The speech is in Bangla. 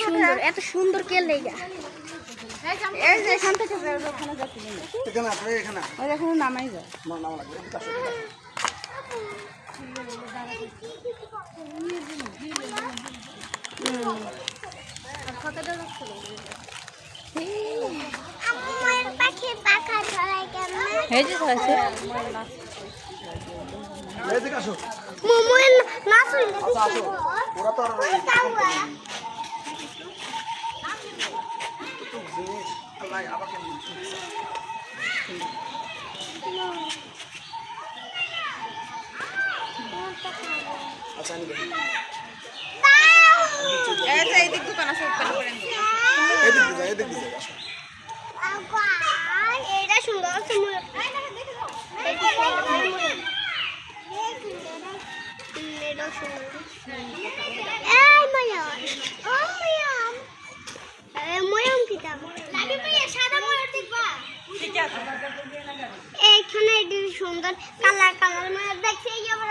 সুন্দর, এত সুন্দর কে লেগা এই যে এখান থেকে ওখানে যাচ্ছে এখানে আপনি এখানে ওই এখানে নামাই যায় নাম লাগবে এই যে আছে এদিকে আসো মোমোর নাচ হইলো আচ্ছা আসো ওরা তো আর জিনিস আল্লাহ আমাকে আচ্ছা নিবে এই দিক দোকান আছে ওখানে করেন এদিকে যাই আসো এটা সুন্দর সুন্দর এটা সুন্দর এই ময়ম ও ময়ম ময়ম কিটা লাগি ভাইয়া সাদা ময়ূর দেখবা ঠিক আছে এখানে এটা সুন্দর কালার কালার ময়ূর দেখছি এই আবার